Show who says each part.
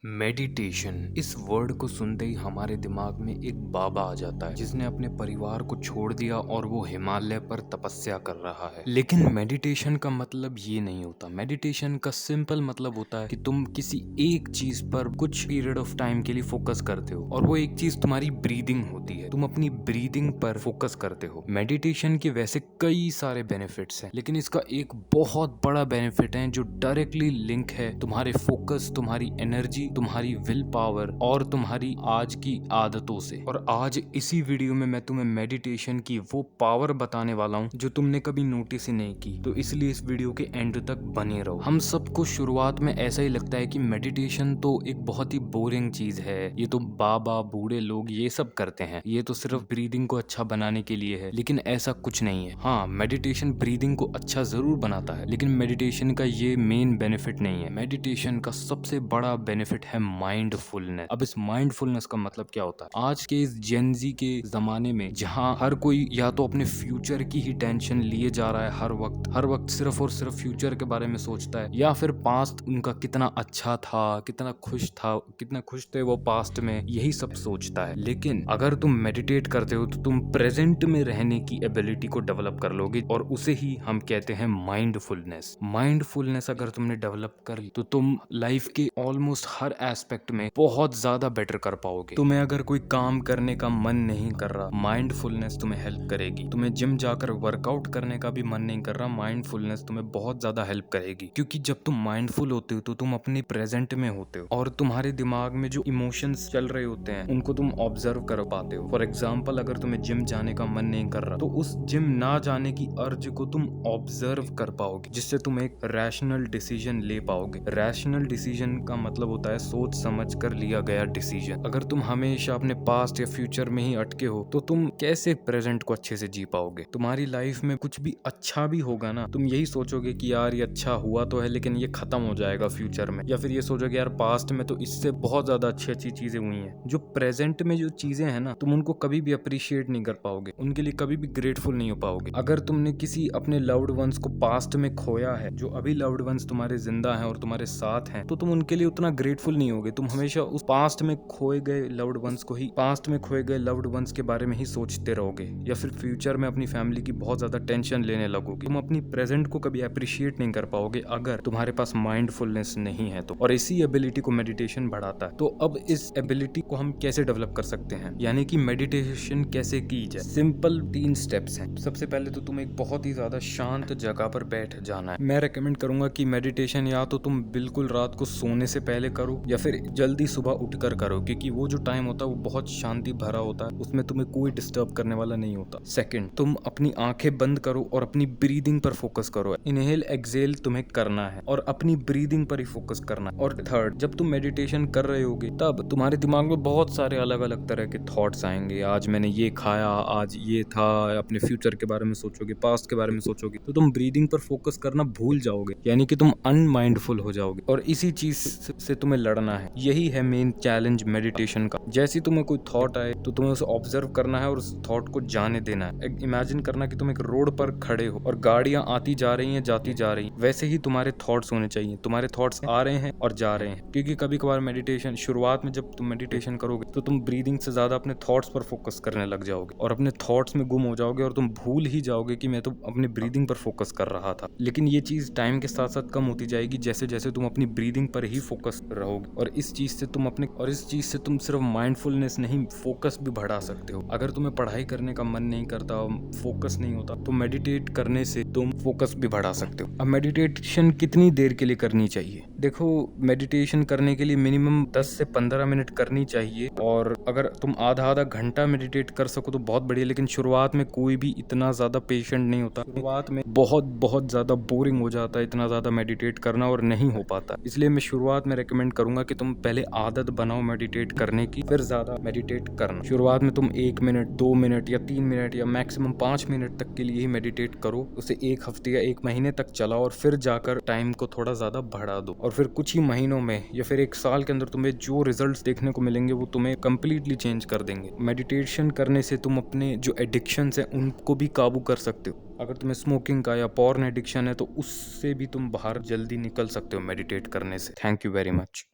Speaker 1: Meditation इस word को सुनते ही हमारे दिमाग में एक बाबा आ जाता है जिसने अपने परिवार को छोड़ दिया और वो हिमालय पर तपस्या कर रहा है। लेकिन मेडिटेशन का मतलब ये नहीं होता। मेडिटेशन का सिंपल मतलब होता है कि तुम किसी एक चीज पर कुछ पीरियड ऑफ टाइम के लिए फोकस करते हो और वो एक चीज तुम्हारी ब्रीदिंग होती है। तुम अपनी ब्रीदिंग पर फोकस करते हो। मेडिटेशन के वैसे कई सारे बेनिफिट्स हैं, लेकिन इसका एक बहुत बड़ा बेनिफिट है जो डायरेक्टली लिंक है तुम्हारे फोकस, तुम्हारी एनर्जी, तुम्हारी विल पावर और तुम्हारी आज की आदतों से। और आज इसी वीडियो में मैं तुम्हें मेडिटेशन की वो पावर बताने वाला हूँ जो तुमने कभी नोटिस ही नहीं की। तो इसलिए इस वीडियो के एंड तक बने रहो। हम सबको शुरुआत में ऐसा ही लगता है कि मेडिटेशन तो एक बहुत ही बोरिंग चीज है, ये तो बाबा बूढ़े लोग ये सब करते हैं, ये तो सिर्फ ब्रीदिंग को अच्छा बनाने के लिए है। लेकिन ऐसा कुछ नहीं है। हाँ, मेडिटेशन ब्रीदिंग को अच्छा जरूर बनाता है, लेकिन मेडिटेशन का ये मेन बेनिफिट नहीं है। मेडिटेशन का सबसे बड़ा बेनिफिट है माइंडफुलनेस। अब इस माइंडफुलनेस का मतलब क्या होता है? आज के इस जेनजी के जमाने में जहां हर कोई या तो अपने फ्यूचर की ही टेंशन लिए जा रहा है, हर वक्त सिर्फ और सिर्फ फ्यूचर के बारे में सोचता है, या फिर पास्ट उनका कितना अच्छा था, कितना खुश थे वो पास्ट में, यही सब सोचता है। लेकिन अगर तुम मेडिटेट करते हो तो तुम प्रेजेंट में रहने की एबिलिटी को डेवलप कर लोगे और उसे ही हम कहते हैं माइंडफुलनेस। माइंडफुलनेस अगर तुमने डेवलप कर ली तो तुम लाइफ के ऑलमोस्ट हर एस्पेक्ट में बहुत ज्यादा बेटर कर पाओगे। तुम्हें अगर कोई काम करने का मन नहीं कर रहा, माइंडफुलनेस तुम्हें हेल्प करेगी। तुम्हें जिम जाकर वर्कआउट करने का भी मन नहीं कर रहा, माइंडफुलनेस तुम्हें बहुत ज्यादा हेल्प करेगी। क्योंकि जब तुम माइंडफुल होते हो तो तुम अपने प्रेजेंट में होते हो और तुम्हारे दिमाग में जो इमोशंस चल रहे होते हैं उनको तुम ऑब्जर्व कर पाते हो। फॉर एग्जाम्पल, अगर तुम्हें जिम जाने का मन नहीं कर रहा तो उस जिम ना जाने की अर्ज को तुम ऑब्जर्व कर पाओगे, जिससे तुम एक रैशनल डिसीजन ले पाओगे। रैशनल डिसीजन का मतलब होता है सोच समझ कर लिया गया डिसीजन। अगर तुम हमेशा अपने पास्ट या फ्यूचर में ही अटके हो तो तुम कैसे प्रेजेंट को अच्छे से जी पाओगे? तुम्हारी लाइफ में कुछ भी अच्छा भी होगा ना, तुम यही सोचोगे कि यार ये अच्छा हुआ तो है लेकिन ये खत्म हो जाएगा फ्यूचर में, या फिर ये सोचोगे यार पास्ट में तो इससे बहुत ज्यादा अच्छी चीजें हुई हैं। जो प्रेजेंट में जो चीजें हैं ना, तुम उनको कभी भी अप्रिशिएट नहीं कर पाओगे, उनके लिए कभी भी ग्रेटफुल नहीं हो पाओगे। अगर तुमने किसी अपने लव्ड वंस को पास्ट में खोया है, जो अभी लव्ड वंस तुम्हारे जिंदा हैं और तुम्हारे साथ हैं, तो तुम उनके लिए उतना ग्रेटफुल नहीं होगे। तुम हमेशा उस पास्ट में खोए गए लव्ड वंस के बारे में ही सोचते रहोगे, या फिर फ्यूचर में अपनी फैमिली की बहुत ज्यादा टेंशन लेने लगोगे। तुम अपनी प्रेजेंट को कभी अप्रिशिएट नहीं कर पाओगे अगर तुम्हारे पास माइंडफुलनेस नहीं है तो। और इसी एबिलिटी को मेडिटेशन बढ़ाता है। तो अब इस एबिलिटी को हम कैसे डेवलप कर सकते हैं, यानी कि मेडिटेशन कैसे की जाए? सिंपल 3 स्टेप्स हैं। सबसे पहले तो तुम्हें एक बहुत ही ज्यादा शांत जगह पर बैठ जाना है। मैं रेकमेंड करूंगा कि मेडिटेशन या तो तुम बिल्कुल रात को सोने से पहले करो या फिर जल्दी सुबह उठकर करो, क्योंकि वो जो टाइम होता है वो बहुत शांति भरा होता है, उसमें तुम्हें कोई डिस्टर्ब करने वाला नहीं होता। सेकंड, तुम अपनी आंखें बंद करो और अपनी ब्रीदिंग पर फोकस करो। इनहेल एक्सहेल तुम्हें करना है और अपनी ब्रीदिंग पर ही फोकस करना है। और थर्ड, जब तुम मेडिटेशन कर रहे होगे तब तुम्हारे दिमाग में बहुत सारे अलग अलग तरह के थॉट्स आएंगे। आज मैंने ये खाया, आज ये था, अपने फ्यूचर के बारे में सोचोगे, पास्ट के बारे में सोचोगे, तो तुम ब्रीदिंग पर फोकस करना भूल जाओगे, यानी कि तुम अनमाइंडफुल हो जाओगे। और इसी चीज से तुम्हें लड़ना है। यही है मेन चैलेंज मेडिटेशन का। जैसे तुम्हें कोई थॉट आए तो तुम्हें उसे ऑब्जर्व करना है और उस थॉट को जाने देना है। इमेजिन करना कि तुम एक रोड पर खड़े हो और गाड़ियां आती जा रही हैं, जाती जा रही हैं। वैसे ही तुम्हारे थॉट्स होने चाहिए। तुम्हारे थॉट्स आ रहे हैं और जा रहे हैं, क्योंकि कभी कभार मेडिटेशन शुरुआत में जब तुम मेडिटेशन करोगे तो तुम ब्रीदिंग से ज्यादा अपने थॉट्स पर फोकस करने लग जाओगे और अपने थॉट्स में गुम हो जाओगे और तुम भूल ही जाओगे कि मैं तो अपने ब्रीदिंग पर फोकस कर रहा था। लेकिन ये चीज टाइम के साथ साथ कम होती जाएगी जैसे जैसे तुम अपनी ब्रीदिंग पर ही फोकस रहोगे। और इस चीज से तुम सिर्फ माइंडफुलनेस नहीं, फोकस भी बढ़ा सकते हो। अगर तुम्हें पढ़ाई करने का मन नहीं करता, फोकस नहीं होता, तो मेडिटेट करने से तुम फोकस भी बढ़ा सकते हो। अब मेडिटेशन कितनी देर के लिए करनी चाहिए? देखो, मेडिटेशन करने के लिए मिनिमम 10 से 15 मिनट करनी चाहिए, और अगर तुम आधा घंटा मेडिटेट कर सको तो बहुत बढ़िया। लेकिन शुरुआत में कोई भी इतना ज्यादा पेशेंट नहीं होता। शुरुआत में बहुत ज्यादा बोरिंग हो जाता है इतना ज्यादा मेडिटेट करना, और नहीं हो पाता। इसलिए मैं शुरुआत में रेकमेंड करूंगा कि तुम पहले आदत बनाओ मेडिटेट करने की, फिर ज्यादा मेडिटेट करना। शुरुआत में तुम 1 मिनट, 2 मिनट या 3 मिनट या मैक्सिमम 5 मिनट तक के लिए ही मेडिटेट करो। उसे 1 हफ्ते या 1 महीने तक चलाओ और फिर जाकर टाइम को थोड़ा ज्यादा बढ़ा दो। और फिर कुछ ही महीनों में या फिर 1 साल के अंदर तुम्हें जो रिजल्ट्स देखने को मिलेंगे वो तुम्हें कंप्लीटली चेंज कर देंगे। मेडिटेशन करने से तुम अपने जो एडिक्शंस हैं उनको भी काबू कर सकते हो। अगर तुम्हें स्मोकिंग का या पॉर्न एडिक्शन है तो उससे भी तुम बाहर जल्दी निकल सकते हो मेडिटेट करने से। Thank you very much.